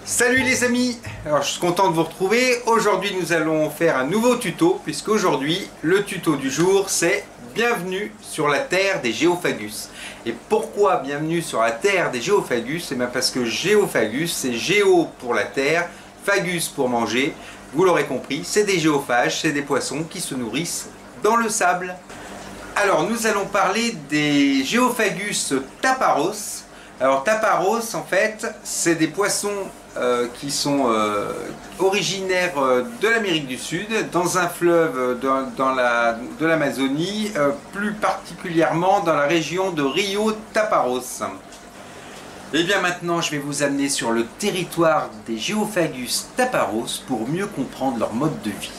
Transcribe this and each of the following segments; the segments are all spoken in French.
Salut les amis, alors je suis content de vous retrouver. Aujourd'hui nous allons faire un nouveau tuto, puisqu'aujourd'hui le tuto du jour c'est bienvenue sur la terre des Géophagus. Et pourquoi bienvenue sur la terre des Géophagus? Et bien parce que Géophagus c'est géo pour la terre, phagus pour manger. Vous l'aurez compris, c'est des géophages, c'est des poissons qui se nourrissent dans le sable. Alors nous allons parler des Géophagus taparos. Alors taparos en fait c'est des poissons qui sont originaires de l'Amérique du Sud, dans un fleuve de l'Amazonie, plus particulièrement dans la région de Rio Taparos. Et bien maintenant je vais vous amener sur le territoire des Géophagus taparos pour mieux comprendre leur mode de vie.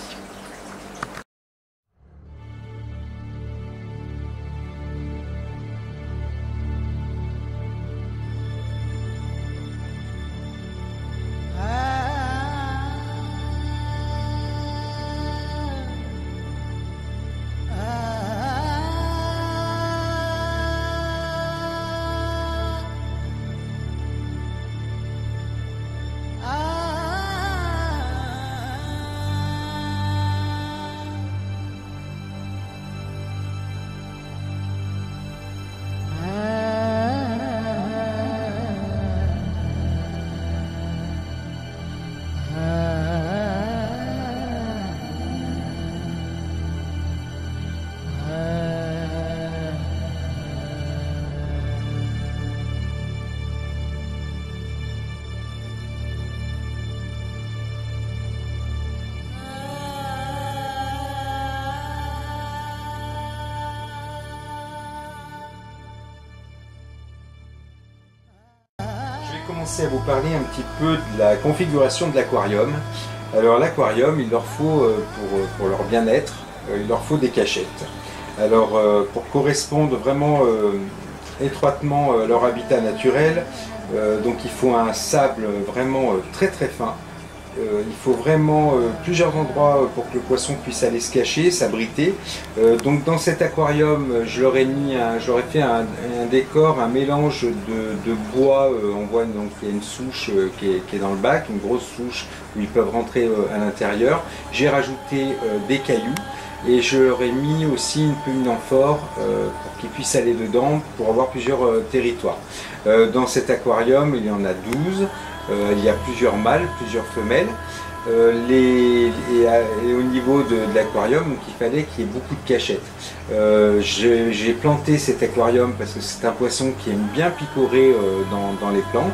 Commencer à vous parler un petit peu de la configuration de l'aquarium. Alors l'aquarium, il leur faut pour leur bien-être, il leur faut des cachettes. Alors pour correspondre vraiment étroitement à leur habitat naturel, donc il faut un sable vraiment très très fin. Il faut vraiment plusieurs endroits pour que le poisson puisse aller se cacher, s'abriter. Donc dans cet aquarium, je leur ai fait un décor, un mélange de bois. On voit donc il y a une souche qui est dans le bac, une grosse souche où ils peuvent rentrer à l'intérieur. J'ai rajouté des cailloux et je leur ai mis aussi une amphore pour qu'ils puissent aller dedans pour avoir plusieurs territoires. Dans cet aquarium, il y en a 12. Il y a plusieurs mâles, plusieurs femelles. Et au niveau de l'aquarium, il fallait qu'il y ait beaucoup de cachettes. J'ai planté cet aquarium parce que c'est un poisson qui aime bien picorer dans les plantes.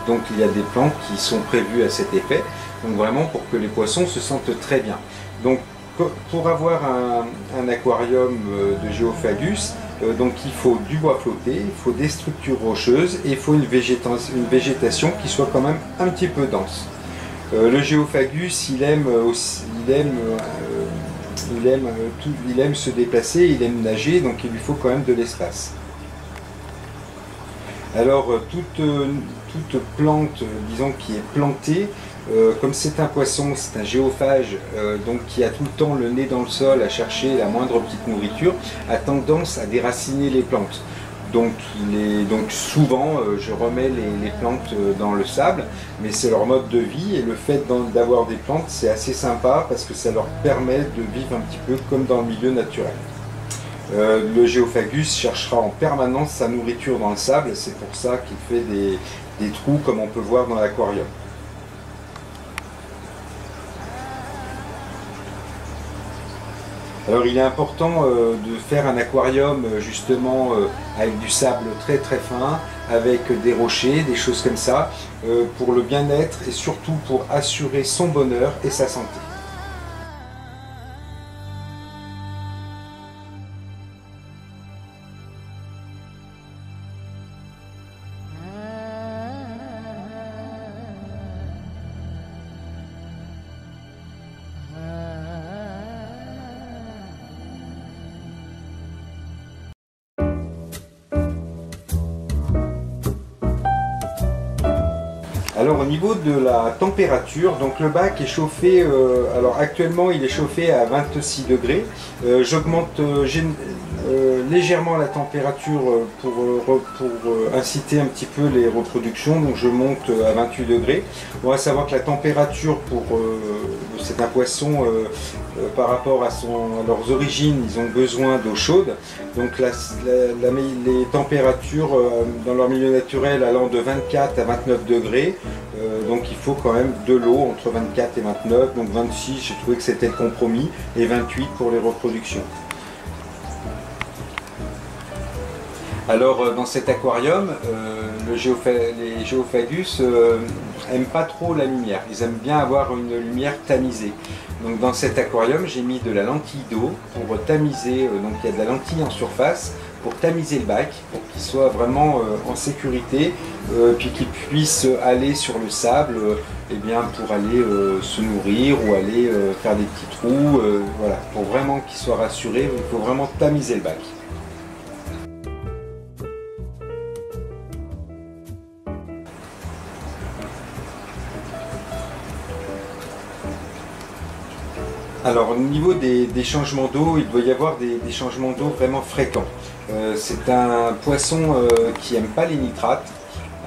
Donc il y a des plantes qui sont prévues à cet effet. Donc vraiment pour que les poissons se sentent très bien. Donc pour avoir un aquarium de Géophagus, donc il faut du bois flotté, il faut des structures rocheuses et il faut une végétation qui soit quand même un petit peu dense. Le Géophagus, il aime se déplacer, il aime nager, donc il lui faut quand même de l'espace. Alors toute plante, disons, qui est plantée, comme c'est un poisson, c'est un géophage, donc qui a tout le temps le nez dans le sol à chercher la moindre petite nourriture, a tendance à déraciner les plantes. Donc souvent je remets les plantes dans le sable, mais c'est leur mode de vie et le fait d'avoir des plantes c'est assez sympa parce que ça leur permet de vivre un petit peu comme dans le milieu naturel. Le Géophagus cherchera en permanence sa nourriture dans le sable, c'est pour ça qu'il fait des trous comme on peut voir dans l'aquarium. Alors il est important de faire un aquarium justement avec du sable très très fin, avec des rochers, des choses comme ça, pour le bien-être et surtout pour assurer son bonheur et sa santé. Alors au niveau de la température, donc le bac est chauffé, alors actuellement il est chauffé à 26 degrés. J'augmente légèrement la température pour inciter un petit peu les reproductions, donc je monte à 28 degrés. On va savoir que la température c'est un poisson par rapport à leurs origines, ils ont besoin d'eau chaude. Donc les températures dans leur milieu naturel allant de 24 à 29 degrés. Donc il faut quand même de l'eau entre 24 et 29, donc 26 j'ai trouvé que c'était le compromis, et 28 pour les reproductions. Alors dans cet aquarium, les Geophagus n'aiment pas trop la lumière, ils aiment bien avoir une lumière tamisée. Donc dans cet aquarium j'ai mis de la lentille d'eau pour tamiser, donc il y a de la lentille en surface pour tamiser le bac, pour qu'il soit vraiment en sécurité, puis qu'il puisse aller sur le sable eh bien, pour aller se nourrir ou aller faire des petits trous, voilà, pour vraiment qu'il soit rassuré, il faut vraiment tamiser le bac. Alors au niveau des changements d'eau, il doit y avoir des changements d'eau vraiment fréquents. C'est un poisson qui n'aime pas les nitrates,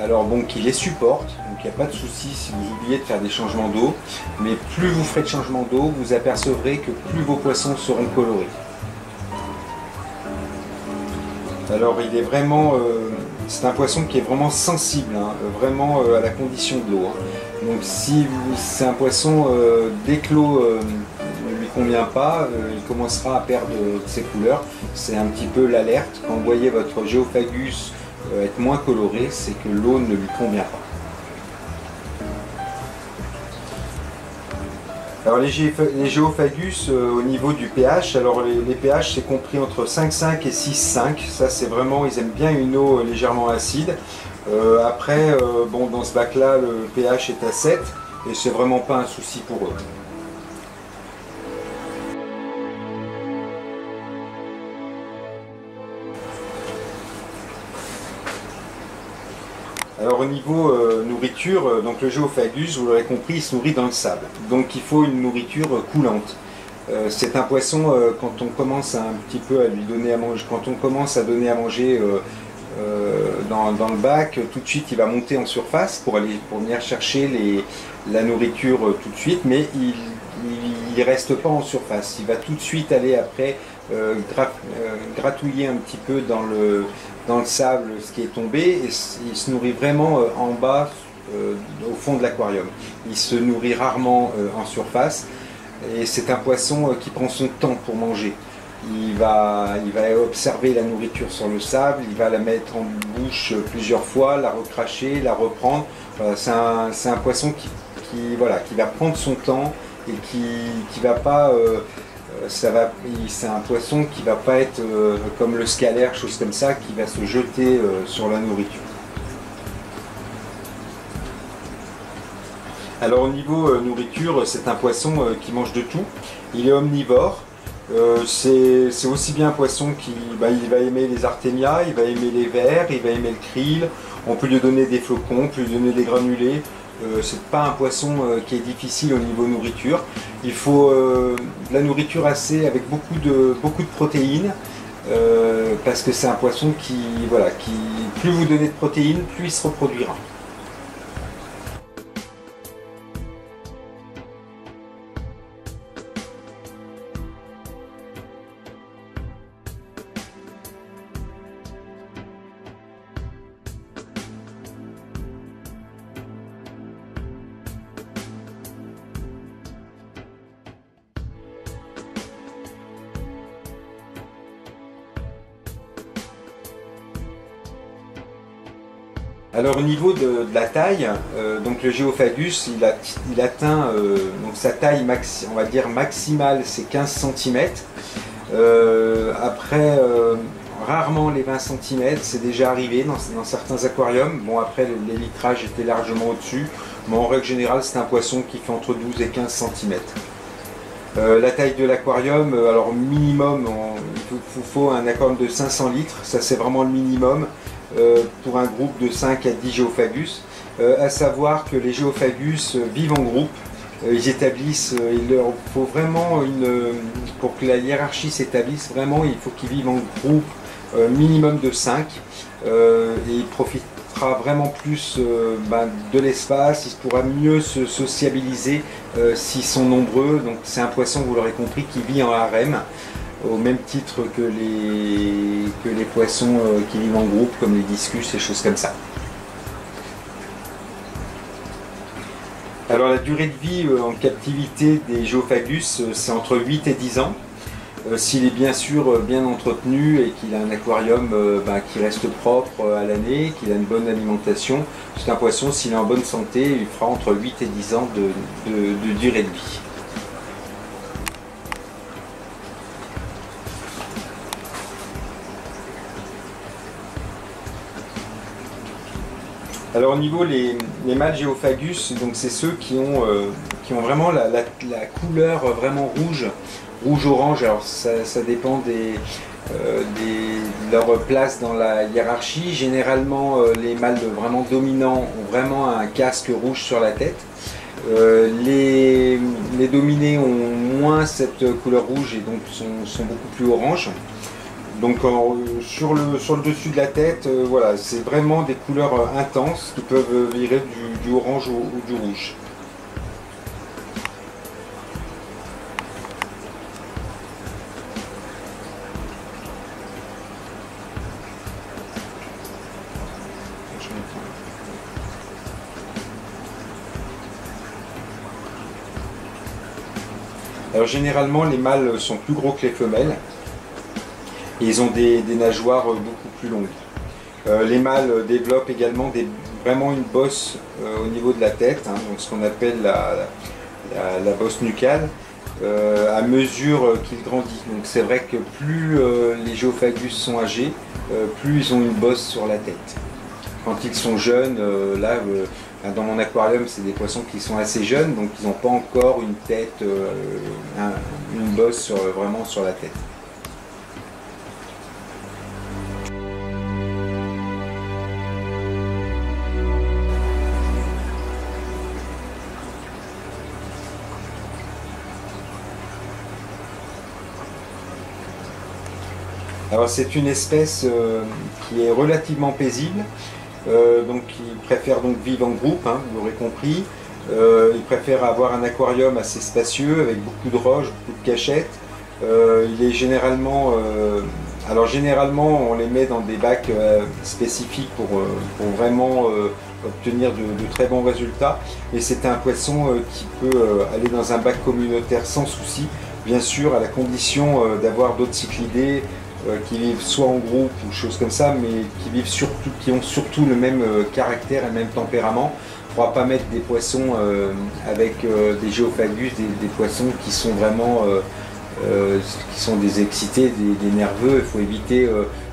alors bon, qui les supporte, donc il n'y a pas de souci si vous oubliez de faire des changements d'eau, mais plus vous ferez de changements d'eau, vous apercevrez que plus vos poissons seront colorés. Alors il est vraiment, c'est un poisson qui est vraiment sensible, hein, vraiment à la condition de l'eau. Hein. Donc si c'est un poisson, dès que l'eau ne lui convient pas, il commencera à perdre ses couleurs. C'est un petit peu l'alerte. Quand vous voyez votre Geophagus être moins coloré, c'est que l'eau ne lui convient pas. Alors les Geophagus au niveau du pH, alors les pH c'est compris entre 5,5 et 6,5. Ça c'est vraiment, ils aiment bien une eau légèrement acide. Après, bon, dans ce bac là le pH est à 7 et c'est vraiment pas un souci pour eux. Alors au niveau nourriture, donc le Geophagus, vous l'aurez compris, il se nourrit dans le sable. Donc il faut une nourriture coulante. C'est un poisson, quand on commence un petit peu à lui donner à manger, quand on commence à donner à manger dans le bac, tout de suite il va monter en surface pour venir chercher la nourriture tout de suite, mais il reste pas en surface. Il va tout de suite aller après gratouiller un petit peu dans le sable ce qui est tombé, et il se nourrit vraiment en bas, au fond de l'aquarium. Il se nourrit rarement en surface, et c'est un poisson qui prend son temps pour manger. Il va observer la nourriture sur le sable, il va la mettre en bouche plusieurs fois, la recracher, la reprendre. Voilà, c'est un poisson qui va prendre son temps et qui va pas... c'est un poisson qui va pas être comme le scalaire, chose comme ça, qui va se jeter sur la nourriture. Alors au niveau nourriture, c'est un poisson qui mange de tout. Il est omnivore. C'est aussi bien un poisson qui il va aimer les artémias, il va aimer les vers, il va aimer le krill. On peut lui donner des flocons, on peut lui donner des granulés. C'est pas un poisson qui est difficile au niveau nourriture. Il faut de la nourriture avec beaucoup de protéines, parce que c'est un poisson qui plus vous donnez de protéines, plus il se reproduira. Alors au niveau de la taille, donc le Geophagus il atteint donc sa taille on va dire maximale, c'est 15 cm. Après rarement les 20 cm, c'est déjà arrivé dans certains aquariums. Bon, après les litrages étaient largement au-dessus, mais en règle générale c'est un poisson qui fait entre 12 et 15 cm. La taille de l'aquarium, alors minimum, il faut un aquarium de 500 litres, ça c'est vraiment le minimum. pour un groupe de 5 à 10 géophagus, à savoir que les géophagus vivent en groupe. Ils établissent, il leur faut vraiment pour que la hiérarchie s'établisse, vraiment il faut qu'ils vivent en groupe minimum de 5 et il profitera vraiment plus de l'espace, il pourra mieux se sociabiliser s'ils sont nombreux. Donc c'est un poisson, vous l'aurez compris, qui vit en harem, au même titre que les poissons qui vivent en groupe, comme les discus et choses comme ça. Alors la durée de vie en captivité des géophagus, c'est entre 8 et 10 ans. S'il est bien sûr bien entretenu et qu'il a un aquarium qui reste propre à l'année, qu'il a une bonne alimentation, c'est un poisson, s'il est en bonne santé, il fera entre 8 et 10 ans de durée de vie. Alors au niveau les mâles géophagus, donc c'est ceux qui ont vraiment la couleur vraiment rouge-orange. Alors ça dépend de leur place dans la hiérarchie. Généralement les mâles vraiment dominants ont vraiment un casque rouge sur la tête. Les dominés ont moins cette couleur rouge et donc sont beaucoup plus orange. Donc sur le dessus de la tête, voilà, c'est vraiment des couleurs intenses qui peuvent virer du orange ou du rouge. Alors généralement les mâles sont plus gros que les femelles. Et ils ont des nageoires beaucoup plus longues. Les mâles développent également vraiment une bosse au niveau de la tête, hein, donc ce qu'on appelle la bosse nucale, à mesure qu'ils grandissent. Donc c'est vrai que plus les géophagus sont âgés, plus ils ont une bosse sur la tête. Quand ils sont jeunes, dans mon aquarium, c'est des poissons qui sont assez jeunes, donc ils n'ont pas encore une tête, une bosse vraiment sur la tête. Alors c'est une espèce qui est relativement paisible, donc il préfère donc vivre en groupe, hein, vous l'aurez compris. Il préfère avoir un aquarium assez spacieux avec beaucoup de roches, beaucoup de cachettes. Il est généralement, généralement on les met dans des bacs spécifiques pour vraiment obtenir de très bons résultats. Et c'est un poisson qui peut aller dans un bac communautaire sans souci, bien sûr à la condition d'avoir d'autres cyclidés qui vivent soit en groupe ou choses comme ça, mais qui ont surtout le même caractère et le même tempérament. On ne pourra pas mettre des poissons avec des géophagus, des poissons qui sont vraiment qui sont des excités, des nerveux. Il faut éviter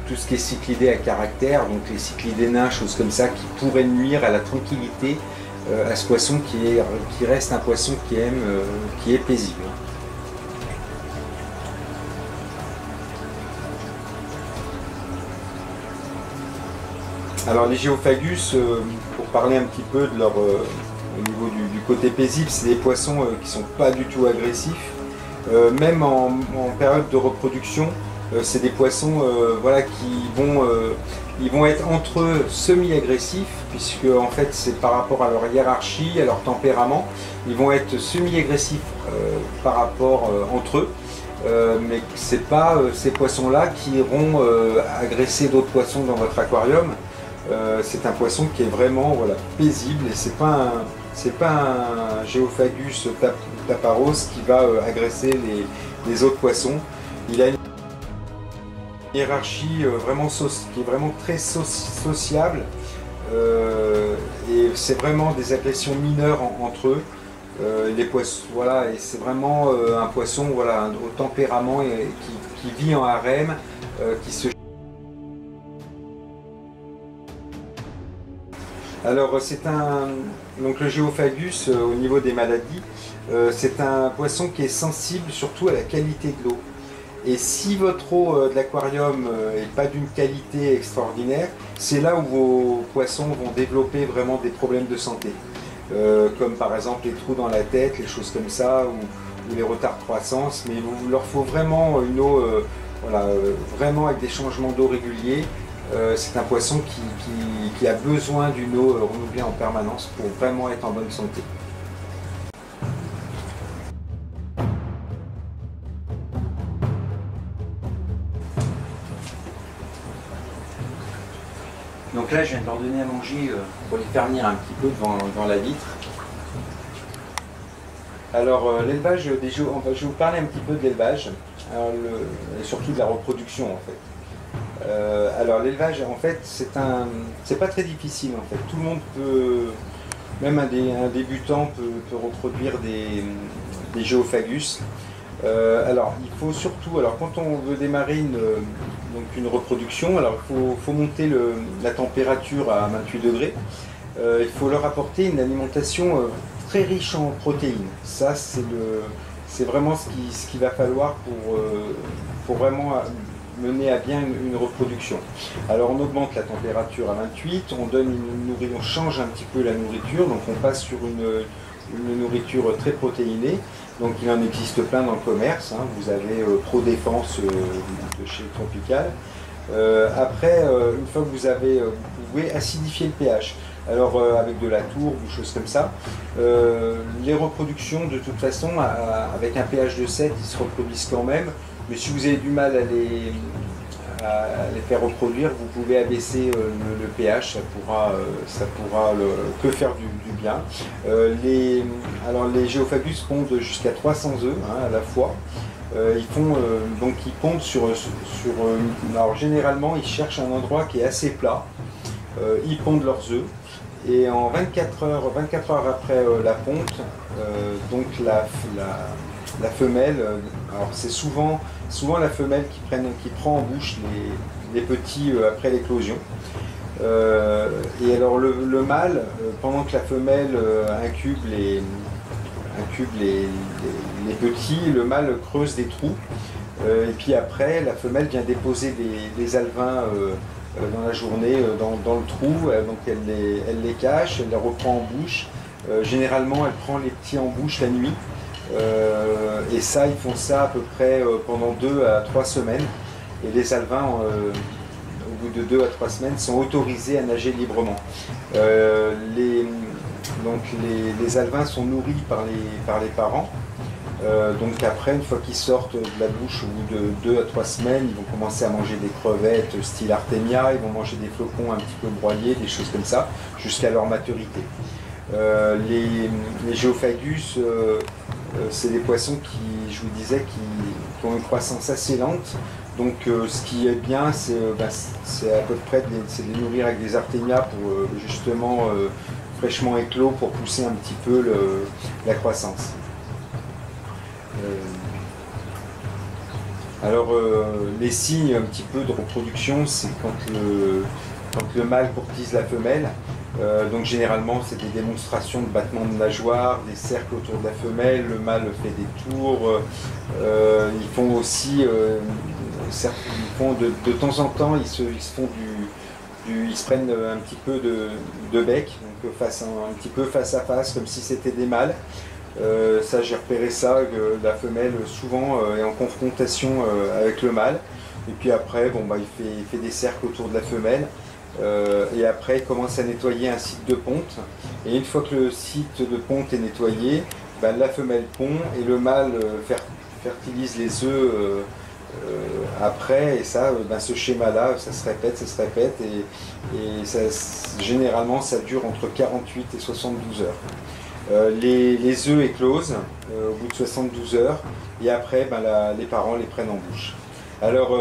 tout ce qui est cyclidé à caractère, donc les cyclidés nains, choses comme ça, qui pourraient nuire à la tranquillité à ce poisson qui reste un poisson qui est paisible. Alors les géophagus, pour parler un petit peu de leur, au niveau du côté paisible, c'est des poissons qui ne sont pas du tout agressifs. Même en période de reproduction, c'est des poissons ils vont être entre eux semi-agressifs, puisque en fait c'est par rapport à leur hiérarchie, à leur tempérament. Ils vont être semi-agressifs par rapport entre eux. Mais ce n'est pas ces poissons-là qui iront agresser d'autres poissons dans votre aquarium. C'est un poisson qui est vraiment paisible et c'est pas un géophagus taparos qui va agresser les autres poissons. Il a une hiérarchie qui est vraiment très sociable et c'est vraiment des agressions mineures entre eux. Les poissons, et c'est vraiment un poisson au tempérament et qui vit en harem, qui se... Alors donc le géophagus au niveau des maladies, c'est un poisson qui est sensible surtout à la qualité de l'eau. Et si votre eau de l'aquarium n'est pas d'une qualité extraordinaire, c'est là où vos poissons vont développer vraiment des problèmes de santé. Comme par exemple les trous dans la tête, les choses comme ça, ou les retards de croissance. Mais il leur faut vraiment une eau voilà, vraiment avec des changements d'eau réguliers. C'est un poisson qui a besoin d'une eau renouvelée en permanence pour vraiment être en bonne santé. Donc là, je viens de leur donner à manger pour les faire venir un petit peu devant la vitre. Alors l'élevage, je vais vous parler un petit peu de l'élevage, et surtout de la reproduction en fait. Alors l'élevage, en fait, c'est pas très difficile en fait. Tout le monde peut, même un débutant peut reproduire des Geophagus. Alors il faut surtout, alors quand on veut démarrer une reproduction, alors il faut monter la température à 28 degrés. Il faut leur apporter une alimentation très riche en protéines. Ça c'est vraiment ce qu'il va falloir pour vraiment mener à bien une reproduction. Alors on augmente la température à 28, on change un petit peu la nourriture, donc on passe sur une nourriture très protéinée. Donc il en existe plein dans le commerce, hein. Vous avez Pro Défense de chez Tropical. Après, une fois que vous pouvez acidifier le pH. Alors avec de la tourbe ou choses comme ça. Les reproductions de toute façon, avec un pH de 7, ils se reproduisent quand même. Mais si vous avez du mal à les faire reproduire, vous pouvez abaisser le pH, ça pourra que faire du bien. Alors les Geophagus pondent jusqu'à 300 œufs à la fois. Ils pondent alors généralement ils cherchent un endroit qui est assez plat. Ils pondent leurs œufs et en 24 heures après la ponte, donc la femelle, alors c'est souvent la femelle qui prend en bouche les petits après l'éclosion. Et alors le mâle, pendant que la femelle incube les petits, le mâle creuse des trous. Et puis après, la femelle vient déposer les alevins dans la journée dans le trou. Donc elle les cache, elle les reprend en bouche. Généralement, elle prend les petits en bouche la nuit. Et ça, ils font ça à peu près pendant 2 à 3 semaines. Et les alevins, au bout de 2 à 3 semaines, sont autorisés à nager librement. Les alevins sont nourris par les parents. Donc après, une fois qu'ils sortent de la bouche, au bout de 2 à 3 semaines, ils vont commencer à manger des crevettes style Artemia, ils vont manger des flocons un petit peu broyés, des choses comme ça, jusqu'à leur maturité. Les Geophagus, c'est des poissons qui, je vous disais, qui ont une croissance assez lente. Donc ce qui est bien, c'est à peu près de les nourrir avec des Artemia pour justement fraîchement éclos pour pousser un petit peu la croissance. Alors les signes un petit peu de reproduction, c'est quand le mâle courtise la femelle. Donc généralement c'est des démonstrations de battements de nageoires, des cercles autour de la femelle, le mâle fait des tours. Ils font aussi, de temps en temps, ils se prennent un petit peu de bec, donc un petit peu face à face, comme si c'était des mâles. Ça, j'ai repéré ça, que la femelle souvent est en confrontation avec le mâle. Et puis après, il fait des cercles autour de la femelle. Et après, il commence à nettoyer un site de ponte. Et une fois que le site de ponte est nettoyé, la femelle pond et le mâle fertilise les œufs après. Et ça, ce schéma-là, ça se répète. Et généralement, ça dure entre 48 et 72 heures. Les œufs éclosent au bout de 72 heures. Et après, les parents les prennent en bouche. Alors,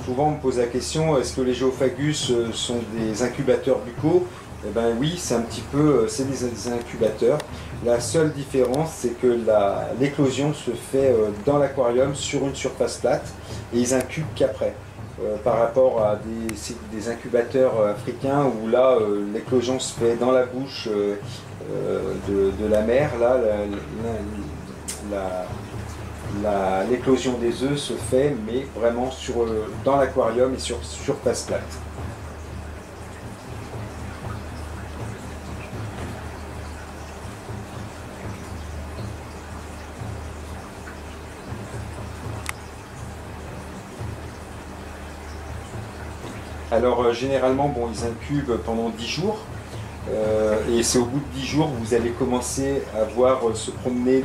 souvent on me pose la question, est-ce que les Geophagus sont des incubateurs buccaux? Eh bien oui, c'est des incubateurs. La seule différence, c'est que l'éclosion se fait dans l'aquarium sur une surface plate et ils incubent qu'après. Par rapport à des incubateurs africains où là, l'éclosion se fait dans la bouche de la mère, là, l'éclosion des œufs se fait, mais vraiment dans l'aquarium et sur surface plate. Alors généralement, bon, ils incubent pendant 10 jours. Et c'est au bout de 10 jours que vous allez commencer à voir se promener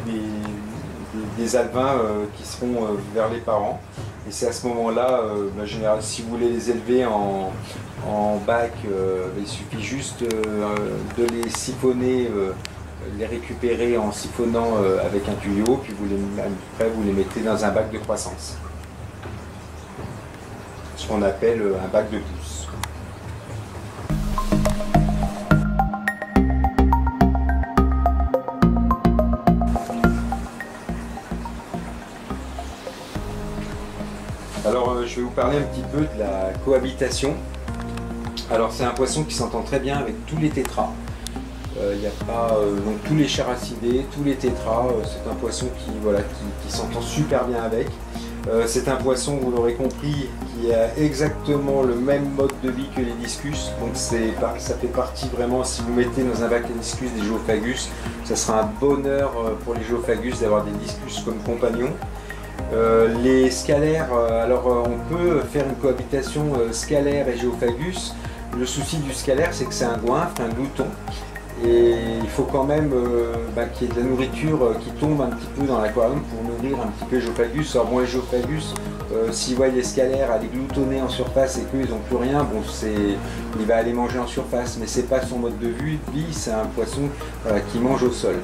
des alevins qui seront vers les parents. Et c'est à ce moment-là, en général, si vous voulez les élever en bac, il suffit juste de les siphonner, les récupérer en siphonnant avec un tuyau, puis après vous les mettez dans un bac de croissance. Ce qu'on appelle un bac de pousse. Alors je vais vous parler un petit peu de la cohabitation. Alors c'est un poisson qui s'entend très bien avec tous les tétras. Il n'y a pas donc tous les characidés, tous les tétras. C'est un poisson qui s'entend super bien avec. C'est un poisson, vous l'aurez compris, qui a exactement le même mode de vie que les discus. Donc ça fait partie vraiment, si vous mettez dans un bac à discus des géophagus, ça sera un bonheur pour les géophagus d'avoir des discus comme compagnons. Les scalaires, alors on peut faire une cohabitation scalaire et géophagus. Le souci du scalaire, c'est que c'est un goinfre, un glouton. Et il faut quand même qu'il y ait de la nourriture qui tombe un petit peu dans l'aquarium pour nourrir un petit peu les géophagus. Alors bon, les géophagus, s'ils voient les scalaires aller gloutonner en surface et qu'ils n'ont plus rien, bon, il va aller manger en surface, mais c'est pas son mode de vie, c'est un poisson qui mange au sol.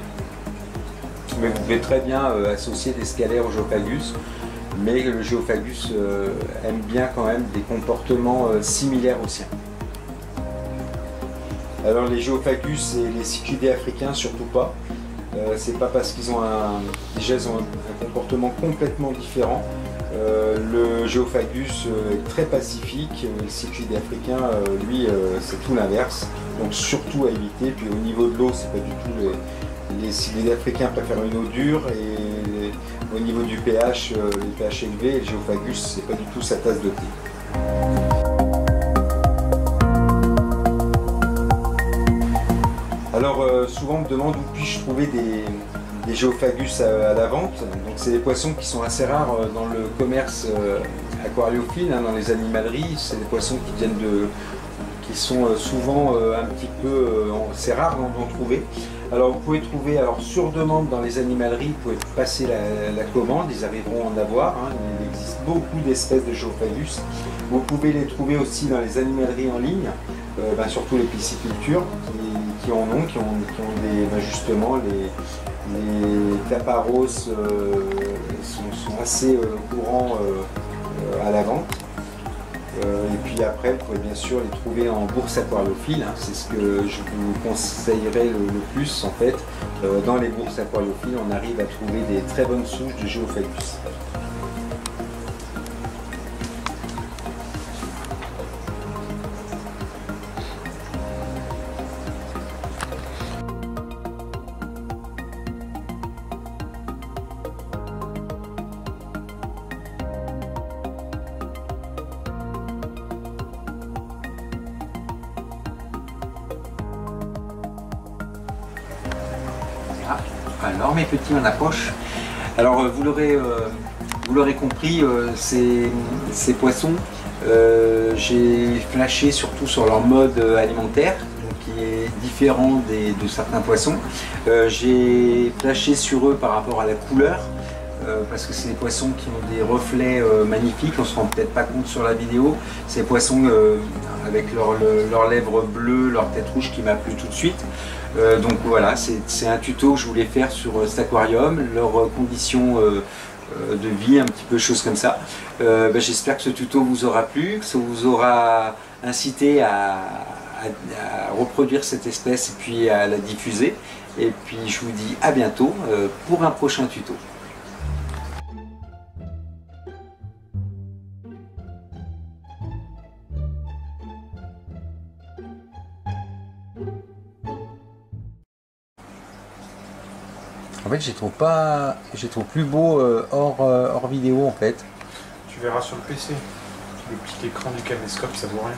Mais vous pouvez très bien associer des scalaires au géophagus, mais le géophagus aime bien quand même des comportements similaires aux siens. Alors les géophagus et les cichlidae africains, surtout pas. C'est pas parce qu'ils ont déjà ils ont un comportement complètement différent. Le géophagus est très pacifique, le cichlidae africain, lui, c'est tout l'inverse. Donc surtout à éviter. Puis au niveau de l'eau, c'est pas du tout les cichlidae africains préfèrent une eau dure et au niveau du pH, les pH élevés, et le géophagus, c'est pas du tout sa tasse de thé. Alors souvent on me demande où puis-je trouver des géophagus à la vente. Donc c'est des poissons qui sont assez rares dans le commerce aquariophile, dans les animaleries. C'est des poissons qui sont souvent un petit peu, c'est rare d'en trouver. Alors vous pouvez trouver sur demande dans les animaleries, vous pouvez passer la commande, ils arriveront à en avoir. Il existe beaucoup d'espèces de géophagus. Vous pouvez les trouver aussi dans les animaleries en ligne, surtout les piscicultures qui en ont, qui ont justement les taparos sont assez courants à la vente. Et puis après, vous pouvez bien sûr les trouver en bourse aquariophile, c'est ce que je vous conseillerais le plus en fait. Dans les bourses aquariophiles, on arrive à trouver des très bonnes souches de géophagus. Alors mes petits, on approche. Alors vous l'aurez compris, ces poissons, j'ai flashé surtout sur leur mode alimentaire, qui est différent de certains poissons. J'ai flashé sur eux par rapport à la couleur, parce que c'est des poissons qui ont des reflets magnifiques, on ne se rend peut-être pas compte sur la vidéo. Ces poissons avec leurs lèvres bleues, leur tête rouge qui m'a plu tout de suite. Donc voilà, c'est un tuto que je voulais faire sur cet aquarium, leurs conditions de vie, un petit peu choses comme ça. J'espère que ce tuto vous aura plu, que ça vous aura incité à reproduire cette espèce et puis à la diffuser. Et puis je vous dis à bientôt pour un prochain tuto. En fait, je les trouve plus beaux hors vidéo en fait. Tu verras sur le PC. Le petit écran du caméscope, ça vaut rien.